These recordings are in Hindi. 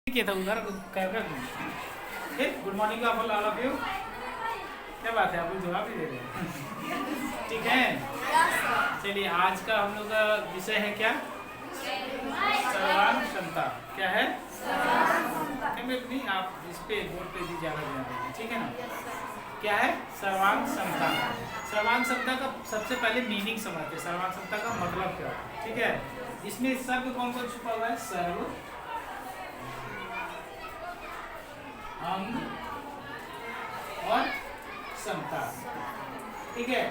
किया था उधर कर फिर गुड मॉर्निंग आप ऑल ऑफ यू। क्या बात है, आप लोग जवाब ही दे रहे हैं। ठीक है, चलिए आज का हम लोग का विषय है क्या? सर्वांग क्षमता। क्या है? नहीं, आप इस पे बोर्ड पे भी ज़्यादा ध्यान देंगे, ठीक है ना। क्या है सर्वांग क्षमता? सर्वांग क्षमता का सबसे पहले मीनिंग समझते हैं। सर्वांग क्षमता का मतलब क्या है, ठीक है। इसमें सर्व कौन कौन छुपा हुआ है? सर्व, अंग और क्षमता, ठीक है।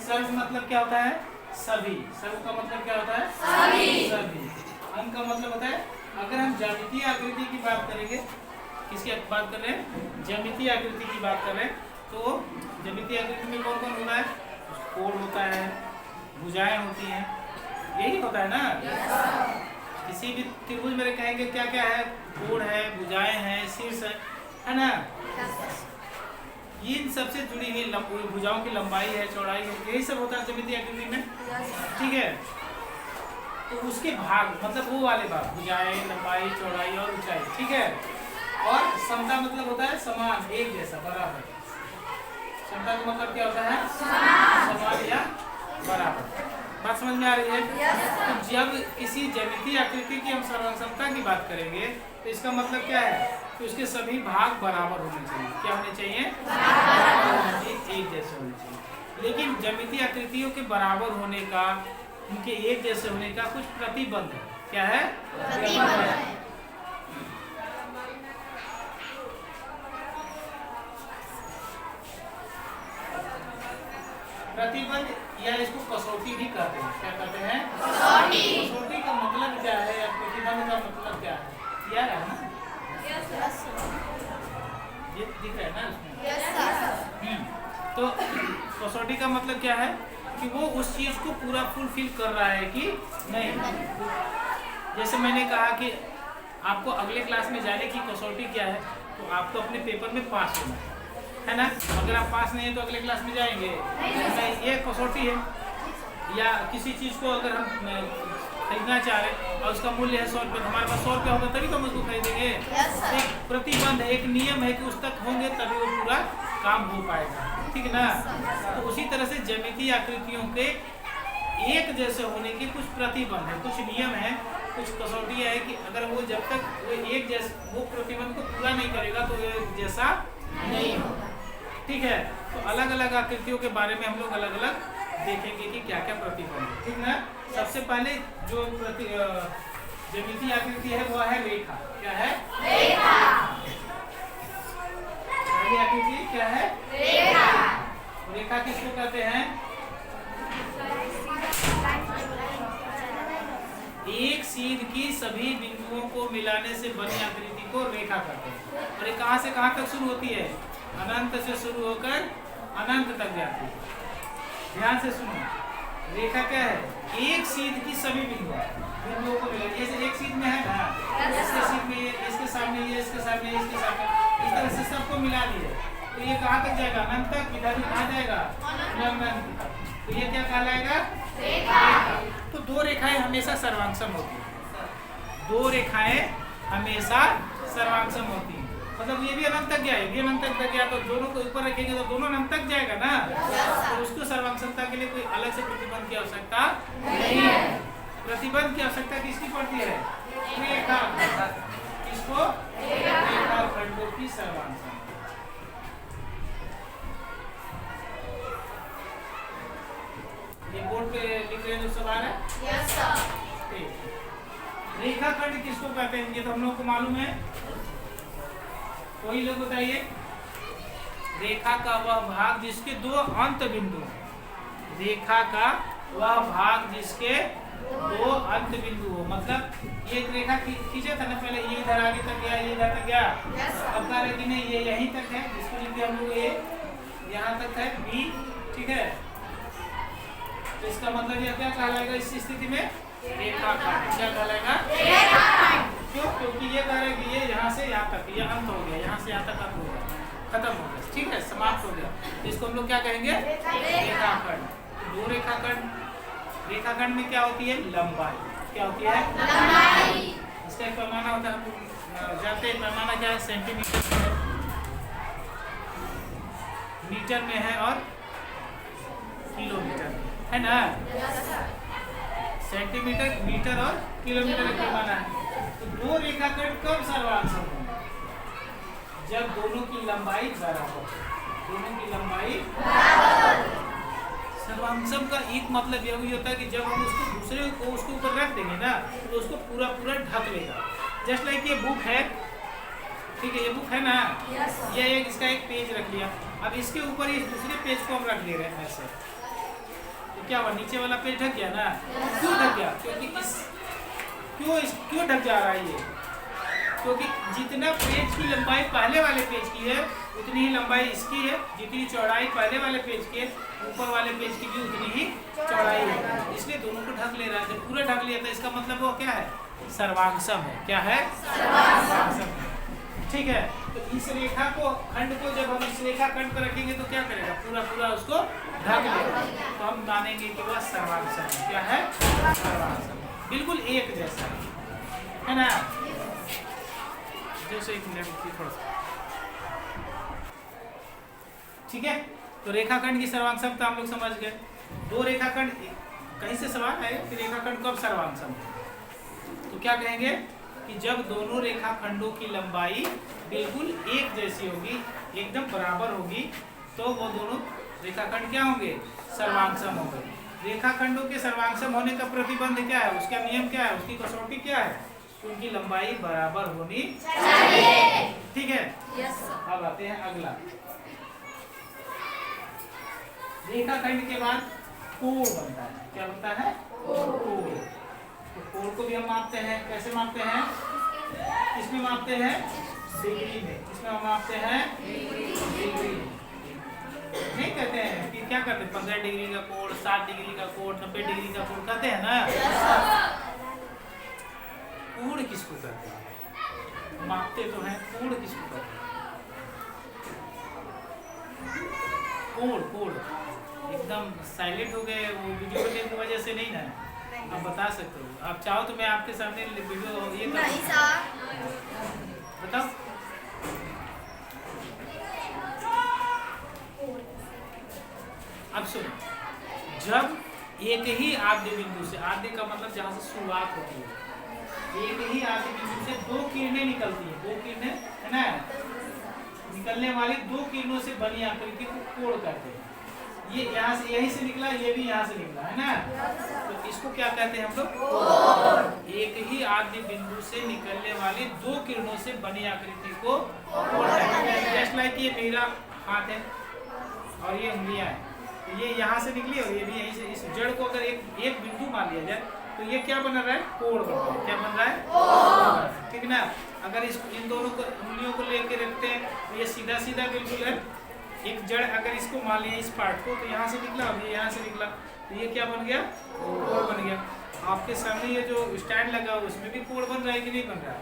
सर्व मतलब क्या होता है? सभी। सर्व का मतलब क्या होता है? सभी। अंग का मतलब होता है, अगर हम ज्यामितीय आकृति की बात करेंगे, किसकी बात कर रहे हैं? ज्यामितीय आकृति की बात कर रहे हैं, तो ज्यामितीय आकृति में कौन कौन होता है? कोण होता है, भुजाएं होती हैं, यही होता है ना। किसी भी त्रिभुज में कहेंगे क्या क्या है? कोण है, भुजाएं हैं, शीर्ष है ना। इन सबसे जुड़ी हुई भुजाओं की लंबाई है, चौड़ाई है, यही सब होता है ज्यामितीय आकृति में, ठीक है। तो उसके भाग मतलब वो वाले भाग, भुजाएं, लंबाई, चौड़ाई और ऊंचाई, ठीक है। और क्षमता मतलब होता है समान, एक जैसा, बराबर। क्षमता का मतलब क्या होता है? समान या बराबर। बात समझ में आ रही है? तो जब किसी ज्यामितीय आकृति की हम सर्वांग की बात करेंगे तो इसका मतलब क्या है कि उसके सभी भाग बराबर होने चाहिए। क्या होने चाहिए? बराबर होने चाहिए, एक जैसे होने चाहिए। लेकिन ज्यामितीय आकृतियों के बराबर होने का, उनके एक जैसे होने का कुछ प्रतिबंध है। क्या है? प्रतिबंध है। प्रतिबंध या इसको कसौटी भी कहते हैं। क्या कहते हैं? कसौटी। कसौटी का मतलब क्या है या प्रतिबंध का मतलब क्या है? यार है ना, ये दिख रहा है ना इसमें। तो कसौटी का मतलब क्या है कि वो उस चीज को पूरा फुलफिल कर रहा है कि नहीं। जैसे मैंने कहा कि आपको अगले क्लास में जाने की कसौटी क्या है, तो आपको अपने पेपर में पास होना है ना। अगर आप पास नहीं है तो अगले क्लास में जाएंगे नहीं, ये कसौटी है। या किसी चीज को अगर हम खरीदना चाह रहे हैं और उसका मूल्य है 100 रुपये, हमारे पास 100 रुपये होगा तभी तो हम उसको खरीदेंगे। एक प्रतिबंध है, एक नियम है कि उस तक होंगे तभी वो पूरा काम हो पाएगा, ठीक है ना। तो उसी तरह से ज्यामितीय आकृतियों के एक जैसे होने के कुछ प्रतिबंध है, कुछ नियम है, कुछ कसौटियाँ है कि अगर वो जब तक वो एक जैसे वो प्रतिबंध को पूरा नहीं करेगा तो वो एक जैसा नहीं होगा, ठीक है। तो अलग अलग आकृतियों के बारे में हम लोग अलग अलग देखेंगे कि क्या क्या प्रतिबंध है, ठीक ना। सबसे पहले जो ज्यामितीय आकृति है वो है रेखा। क्या है? रेखा। पहली आकृति क्या है? रेखा। रेखा किसको कहते हैं? एक सीध की सभी बिंदुओं को मिलाने से बनी आकृति को रेखा कहते हैं। और ये कहां से कहां तक शुरू होती है? अनंत से शुरू होकर अनंत तक जाती है। ध्यान से सुनो, रेखा क्या है? एक सीध की सभी बिंदुओं को मिला, जैसे एक सीध में है ना, इसके सीध में ये, इसके सामने ये, इसके सामने इसके सामने, इस तरह से सबको मिला दिए तो ये कहाँ तक जाएगा? अनंत तक। इधर भी कहाँ जाएगा? अनंत तक। तो ये क्या कहलाएगा? रेखा। तो दो रेखाएं हमेशा सर्वांगसम होती है। दो रेखाएं हमेशा सर्वांगसम होती है, मतलब ये भी अनंत तक गया, ये भी अनंत तक गया, तो दोनों को ऊपर रखेंगे तो दोनों अनंत तक जाएगा ना। तो उसको सर्वांगसमता के लिए कोई अलग से प्रतिबंध की आवश्यकता नहीं है। प्रतिबंध की आवश्यकता किसकी पड़ती है? रेखा। किसको? रेखाखंडों की सर्वांगसमता। ये बोर्ड पे लिख रहे हैं जो सवाल है। Yes sir. रेखाखंड किसको कहते हैं? ये तो हम लोग को मालूम है, कोई लोग बताइए। रेखा का वह भाग जिसके दो अंत बिंदु, रेखा का वह भाग जिसके दो अंत बिंदु हो। मतलब ये एक रेखा खींचा था ना पहले, ये इधर आगे तक गया, ये इधर तक गया। अब कह रहे कि नहीं ये यहीं तक है, जिसको लिखते हम लोग ये यहाँ तक है बी, ठीक है। तो इसका मतलब ये क्या कहलाएगा इस स्थिति में? रेखाखंड। क्या कहलाएगा? रेखाखंड। क्यों? क्योंकि ये कह रहे हैं कि ये यहाँ से यहाँ तक, ये अंत हो गया, यहाँ से यहाँ तक अंत हो गया, खत्म हो गया, ठीक है, समाप्त हो गया। तो इसको हम लोग क्या कहेंगे? रेखाखंड। दो रेखाखंड, रेखाखंड में क्या होती है? लंबाई। क्या होती है? लंबाई। इसका एक पैमाना होता है, जानते हैं पैमाना क्या है, सेंटीमीटर में है, मीटर में है और किलोमीटर है ना। सेंटीमीटर, मीटर और किलोमीटर का पैमाना है। तो दो रेखाखंड कब सर्वांगसम होंगे? जब दोनों की लंबाई बराबर, दोनों की लंबाई बराबर। सर्वांगसम का एक मतलब यह भी होता है कि जब हम उसको दूसरे को उसके ऊपर रख देंगे ना तो उसको पूरा पूरा ढक लेगा। जस्ट लाइक ये बुक है, ठीक है, ये बुक है ना, ये एक इसका एक पेज रख लिया, अब इसके ऊपर इस दूसरे पेज को हम रख दे रहे हैं ऐसे, तो क्या हुआ, नीचे वाला पेज ढक गया ना। क्यों ढक गया? क्योंकि क्यों ढक जा रहा है ये? क्योंकि जितना पेज की लंबाई पहले वाले पेज की है उतनी ही लंबाई इसकी है, जितनी चौड़ाई पहले वाले पेज की है ऊपर वाले पेज की भी उतनी ही चौड़ाई है, इसलिए दोनों को ढक ले रहा है। जब पूरा ढक लिया तो इसका मतलब वो क्या है, सर्वांगसम है। क्या है? सर्वांगसम। ठीक है, तो इस रेखा को खंड को जब हम इस रेखा खंड पर रखेंगे तो क्या करेगा, पूरा पूरा उसको ढक लेगा, तो हम मानेंगे कि वह सर्वांगसम है। क्या है? सर्वांगसम, बिल्कुल एक जैसा है ना। जैसे एक मिनट थोड़ा सा, ठीक है। तो रेखाखंड की सर्वांगसमता हम लोग समझ गए। दो रेखाखंड, कहीं से सवाल है कि रेखाखंड कब सर्वांगसम है, तो क्या कहेंगे कि जब दोनों रेखाखंडों की लंबाई बिल्कुल एक जैसी होगी, एकदम बराबर होगी, तो वो दोनों रेखाखंड क्या होंगे, सर्वांगसम होंगे। रेखाखंडों के सर्वांगसम होने का प्रतिबंध क्या है, उसका नियम क्या है, उसकी कसौटी क्या है, उनकी लंबाई बराबर होनी चाहिए। ठीक है, अब आते हैं अगला। रेखाखंड के बाद कोण बनता है। क्या बनता है? कोण। तो कोण को भी हम मापते हैं, कैसे मापते हैं, किसमें मापते हैं, डिग्री में। किसमें हम मापते हैं, डिग्री। नहीं कहते हैं कि क्या करते हैं, 15 डिग्री का कोण, 60 डिग्री का कोण, 90 डिग्री का कोण कहते हैं ना। कोण किसको कहते हैं, मापते तो हैं, कोण किसको कहते हैं, कोण। कोण एकदम साइलेंट हो गए, वो वीडियो बनने की वजह से नहीं ना, आप बता सकते हो, आप चाहो तो मैं आपके सामने वीडियो ये नहीं बताओ। अब सुनो, जब एक ही आद्य बिंदु से, आद्य का मतलब जहां से शुरुआत होती है, एक ही आद्य बिंदु से दो किरणें निकलती है, दो किरणें है ना, निकलने वाली दो किरणों से बनी आकृति को कोण कहते हैं। ये यहाँ से, यहीं से निकला, ये भी यहाँ से निकला है ना, तो इसको क्या कहते हैं हम लोग, एक ही आद्य बिंदु से निकलने वाली दो किरणों से बनी आकृति को कोण कहते हैं। जस्ट लाइक ये मेरा हाथ है और ये उंगलियां हैं, तो ये यहाँ से निकली और ये भी यहीं से, इस जड़ को अगर एक बिंदु मान लिया जाए तो ये क्या बन रहा है, कोण बन रहा है। क्या बन रहा है, ठीक ना। अगर इन दोनों को उंगलियों को लेके रखते हैं तो ये सीधा सीधा बिल्कुल है। एक जड़ अगर इसको मान लिया, इस पार्ट को, तो यहाँ से निकला और ये यहाँ से निकला, तो ये क्या बन गया, कोण बन गया। आपके सामने ये जो स्टैंड लगा हुआ उसमें भी कोण बन रहा है कि नहीं बन रहा है,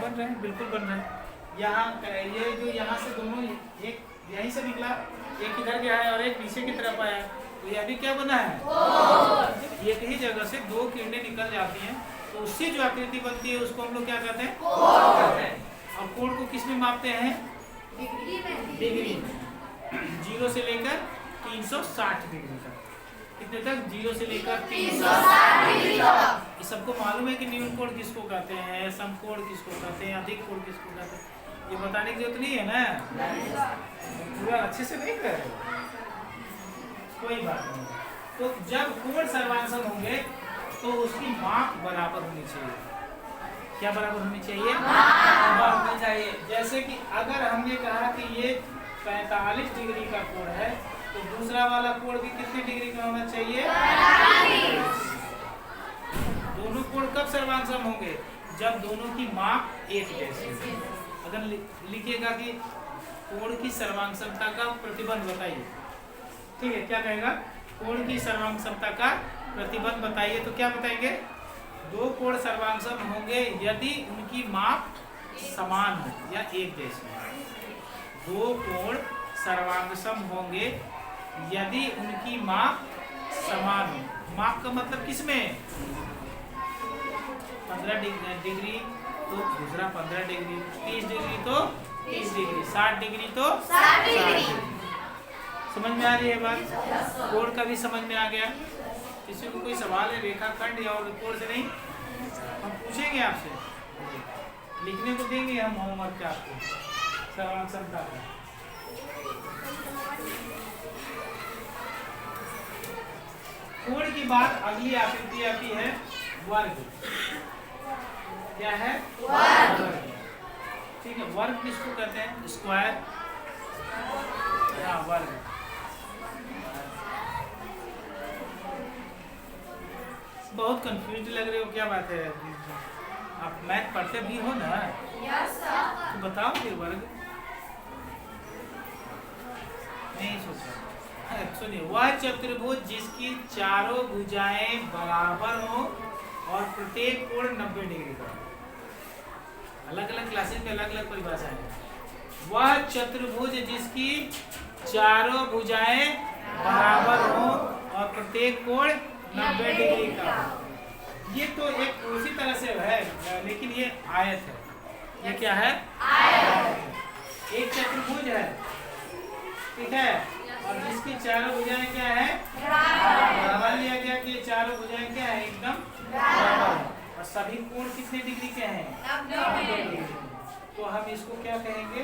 बन रहा है, बिल्कुल बन रहा है। यहाँ ये जो यहाँ से दोनों, एक यहीं से निकला, एक इधर गया है और एक पीछे की तरफ आया, तो ये अभी क्या बना है, एक ही जगह से दो किरणें निकल जाती हैं, तो उससे जो आकृति बनती है उसको हम लोग क्या कहते हैं, कोण कहते हैं। और कोण को किस में मापते हैं, डिग्री में। 0 से लेकर 360 डिग्री तक। कितने तक, 0 से लेकर 360 डिग्री तक। ये सबको मालूम है कि न्यून कोण किसको कहते हैं, समकोण किसको कहते हैं, अधिक कोण किसको कहते हैं, ये बताने की जरूरत नहीं है ना, पूरा अच्छे से नहीं कर रहे, कोई बात नहीं। तो जब कोण सर्वांगसम होंगे तो उसकी माप बराबर होनी चाहिए। क्या बराबर होनी चाहिए, माप होनी चाहिए। जैसे कि अगर हमने कहा कि ये 45 डिग्री का कोण है, तो दूसरा वाला कोण भी कितने डिग्री का होना चाहिए, 45। दोनों कोण कब सर्वांगसम होंगे, जब दोनों की माप एक जैसी। अगर लिखिएगा कि कोण की सर्वांगसमता का प्रतिबंध बताइए, ठीक है, क्या कहेगा, कोण की सर्वांगसमता का प्रतिबंध बताइए, तो क्या बताएंगे, दो कोण सर्वांगसम होंगे यदि उनकी माप समान हो या एक जैसी हो। दो कोण सर्वांगसम होंगे यदि उनकी माप समान हो। माप का मतलब किसमें, 15 डिग्री तो दूसरा 15 डिग्री, 30 डिग्री तो 30 डिग्री, 60 डिग्री तो 60 डिग्री। समझ में आ रही है बात? कोण का भी समझ में आ गया। किसी को कोई सवाल है रेखाखंड या और कोण से नहीं, हम पूछेंगे आपसे, लिखने को देंगे हम होमवर्क का आपको सर्वांग समता का। कोण की बात अगली आकृति आती है वर्ग। क्या है? वर्ग। ठीक है, वर्ग किसको कहते हैं? स्क्वायर या वर्ग। बहुत कंफ्यूज लग रहे हो, क्या बात है? आप मैथ पढ़ते भी हो ना? Yes sir. तो बताओ फिर वर्ग नहीं सोचा। सुनिए, वह चतुर्भुज जिसकी चारों भुजाएं बराबर हो और प्रत्येक कोण 90 डिग्री का। अलग अलग क्लासेस में अलग अलग परिभाषा है। वह चतुर्भुज जिसकी चारों भुजाएं बराबर हो और प्रत्येक कोण 90 डिग्री का। ये तो एक उसी तरह से है, लेकिन ये आयत है। ये क्या है? आयत। एक चतुर्भुज है, ठीक है, और जिसकी चारों भुजाएं क्या है? बराबर लिया गया कि ये चारों भुजाएं क्या है? एकदम बराबर। और सभी कोण कितने डिग्री के हैं? 90 डिग्री। तो हम इसको क्या कहेंगे?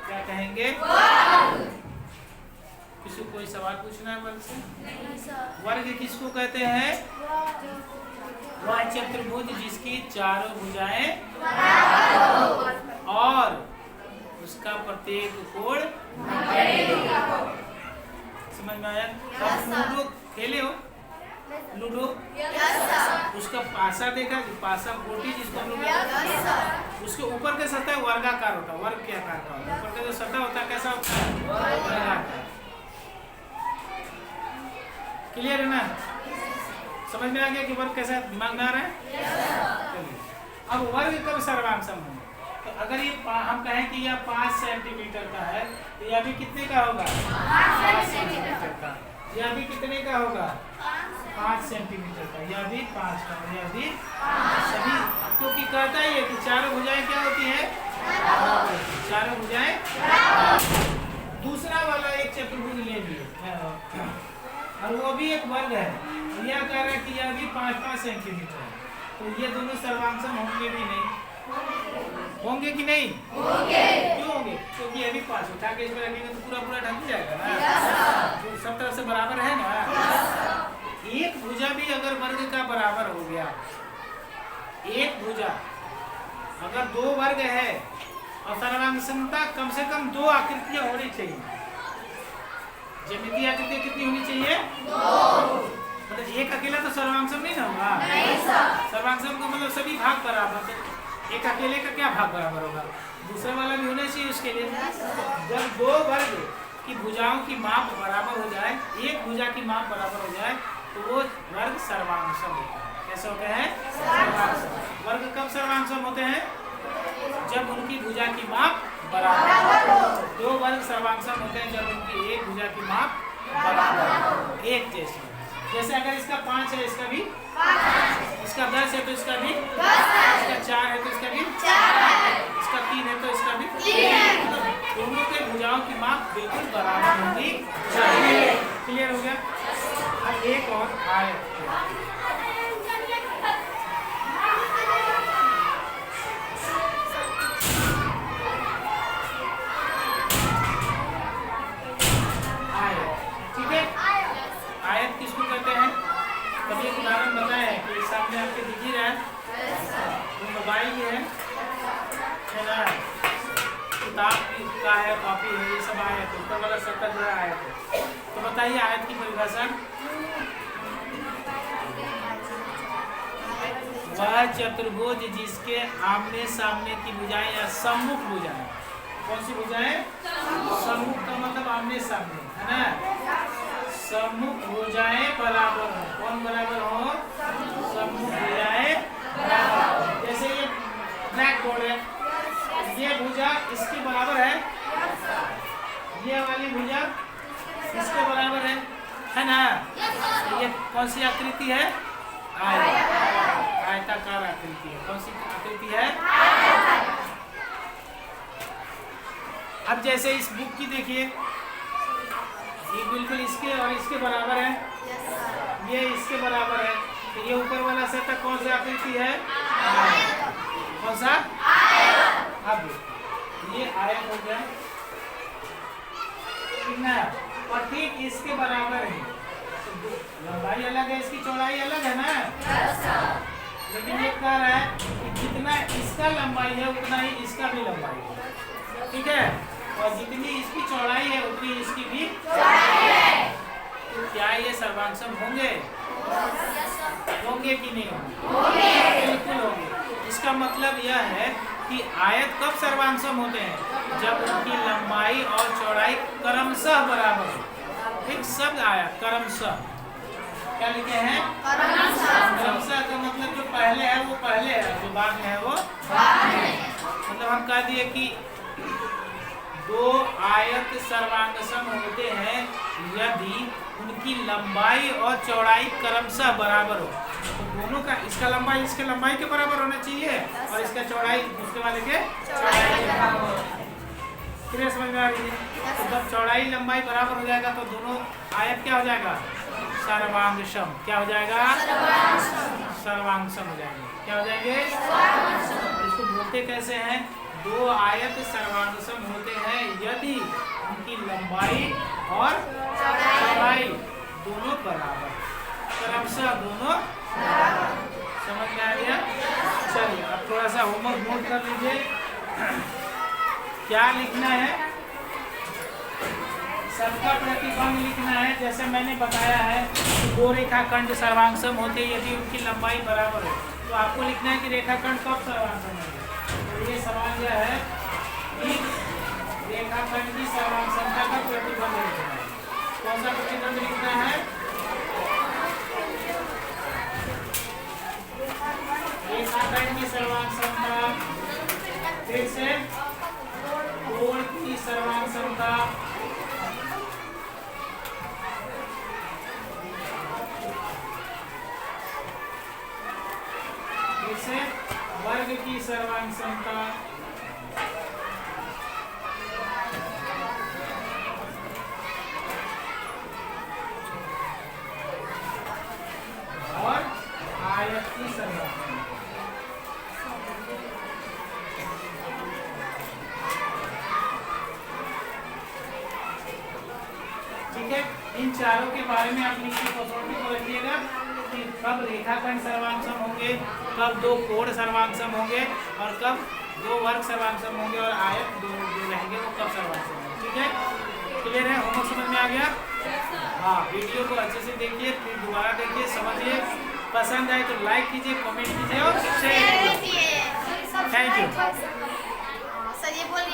क्या कहेंगे? किसी कोई सवाल पूछना है वर्ग से? नहीं सर। वर्ग किसको कहते हैं? वह चतुर्भुज जिसकी चारों भुजाएं और उसका प्रत्येक कोण 90 डिग्री। समझ में आया? लूडो खेले हो? लूडो? उसका पासा देखा? पासा गोटी जिसको लूडो, उसके ऊपर का सतह वर्गाकार होता है। वर्ग के आकार का होता है। ऊपर का जो सतह होता है कैसा होता है? वर्गाकार। क्लियर है ना? समझ में आ गया कि वर्ग कैसा दिमाग में आ रहा है? चलिए, अब वर्ग कब सर्वांग सम है? तो अगर ये हम कहें कि यह 5 सेंटीमीटर का है, तो यह भी कितने का होगा? 5 सेंटीमीटर का। यह भी कितने का होगा? 5 सेंटीमीटर का। यह भी 5 का, यह भी सभी, क्योंकि कहता ही है कि चारों भुजाएं क्या होती है? चारों भुजाएं। दूसरा वाला एक चतुर्भुज ले लिए और वो भी एक वर्ग है, यह कह रहा है कि यह भी 5-5 सेंटीमीटर है। तो ये दोनों सर्वांग होंगे भी नहीं? होंगे कि नहीं? होंगे। क्यों होंगे? क्योंकि ये भी 5 उठा के इसमें रखेंगे तो पूरा ढक जाएगा ना। तो सब तरफ से बराबर है ना। एक भुजा भी अगर वर्ग का बराबर हो गया, एक भुजा अगर 2 वर्ग है और सर्वांग समता कम से कम 2 आकृतियां होनी चाहिए। ज्यामितीय आकृति कितनी होनी चाहिए? 2। मतलब एक अकेला तो सर्वांग सम नहीं ना होगा। नहीं सर। सर्वांग सम का मतलब सभी भाग बराबर। तो एक अकेले का क्या भाग बराबर होगा? दूसरा वाला भी होना चाहिए उसके लिए। जब 2 वर्ग की भुजाओं की माप बराबर हो जाए, एक भुजा की माप बराबर हो जाए, तो वो वर्ग सर्वांग सम होता है। कैसे होते हैं? सर्वांग सम। वर्ग कब सर्वांग सम होते हैं? जब उनकी भुजा की माप बराबर हो। 2 वर्ग सर्वांग सम होते हैं जब उनकी एक भुजा की माप बराबर हो, एक जैसी। जैसे अगर इसका 5 है, इसका भी 5, इसका 10 है तो इसका भी 10, इसका 4 है तो इसका भी 4, इसका 3 है तो इसका भी 3। दोनों के भुजाओं की माप बिल्कुल बराबर होनी चाहिए। क्लियर हो गया? अब एक और आयत। आयत किसको कहते हैं? कभी एक उदाहरण बताया है कि सामने आपके दिख ही रहा है, वो मोबाइल भी है ना, किताब का है, कॉपी है, ये सब आयत है। ऊपर वाला सत्ता जो है आयत है। तो बताइए आयत की परिभाषा। वह चतुर्भुज जिसके आमने सामने की भुजाएं या सम्मुख भुजाएं। कौन सी भुजाएं? सम्मुख का मतलब आमने सामने, है ना। सम्मुख भुजाएं बराबर हो। कौन बराबर हो? सम्मुख भुजाएं बराबर। जैसे ये ब्लैक बोर्ड है, ये भुजा इसके बराबर है, ये वाली भुजा इसके बराबर है ना। ये कौन सी आकृति है? आयत। आयताकार आकृति है। कौन सी आकृति है? अब जैसे इस बुक की देखिए, ये बिल्कुल इसके और इसके बराबर है। ये इसके बराबर है, तो ये ऊपर वाला शतक कौन सी आकृति है? कौन सा? अब ये आयत हो गया, कितना? और ठीक इसके बराबर है। लंबाई अलग है, इसकी चौड़ाई अलग है ना। लेकिन ये कह रहा है कि जितना इसका लंबाई है उतना ही इसका भी लंबाई है, ठीक है। और जितनी इसकी चौड़ाई है उतनी इसकी भी चौड़ाई है। तो क्या ये सर्वांगसम होंगे? होंगे कि नहीं होंगे? बिल्कुल होंगे। इसका मतलब यह है कि आयत कब सर्वांगसम होते हैं? जब उनकी लंबाई और चौड़ाई क्रमशः बराबर हो। एक शब्द आया क्रमशः, क्या लिखे हैं? क्रमशः का मतलब जो पहले है वो पहले है, जो बाद में है वो बाद में। मतलब हम कह दिए कि दो आयत सर्वांगसम होते हैं यदि उनकी लंबाई और चौड़ाई क्रमशः बराबर हो। तो दोनों का, इसका लंबाई इसके लंबाई के बराबर होना चाहिए और इसका चौड़ाई दूसरे वाले के चौड़ाई के बराबर। क्लियर समझ में आ रही है? तो जब चौड़ाई लंबाई बराबर हो जाएगा तो दोनों आयत क्या हो जाएगा? सर्वांगसम। क्या हो जाएगा? सर्वांगसम हो जाएंगे। क्या हो जाएंगे? इसको बोलते कैसे हैं? दो आयत सर्वांगसम होते हैं यदि उनकी लंबाई और चौड़ाई दोनों बराबर, क्रमशः दोनों बराबर। समझ में आ गया? चलिए अब थोड़ा सा होमवर्क नोट कर लीजिए। क्या लिखना है? सबका प्रतिबंध लिखना है। जैसे मैंने बताया है दो रेखाखंड सर्वांगसम होते हैं यदि उनकी लंबाई बराबर हो। तो आपको लिखना है कि रेखाखंड कब सर्वांगसम होंगे। तो ये सवाल यह है कि रेखाखंड की सर्वांगसमता का प्रतिबंध लिखना है। कौन सा प्रतिबंध लिखना है? रेखाखंड की सर्वांगसमता, फिर से कोण की सर्वांगसमता, फिर से वर्ग की सर्वांगसमता, और आयत की सर्वांगसमता। ठीक है, इन चारों के बारे में आप लिखिए, कसौटी को रखिएगा कि कब रेखाखंड सर्वांगसम होंगे, कब दो कोण सर्वांगसम होंगे और कब दो वर्ग सर्वांगसम होंगे और आयत दो जो रहेंगे वो कब सर्वांगसम होंगे। ठीक है, क्लियर है? होमवर्क समझ में आ गया? हाँ, वीडियो को अच्छे से देखिए, फिर दोबारा देखिए, समझिए। पसंद आए तो लाइक कीजिए, कमेंट कीजिए और शेयर कीजिए। Thank you. सर ये बोल रही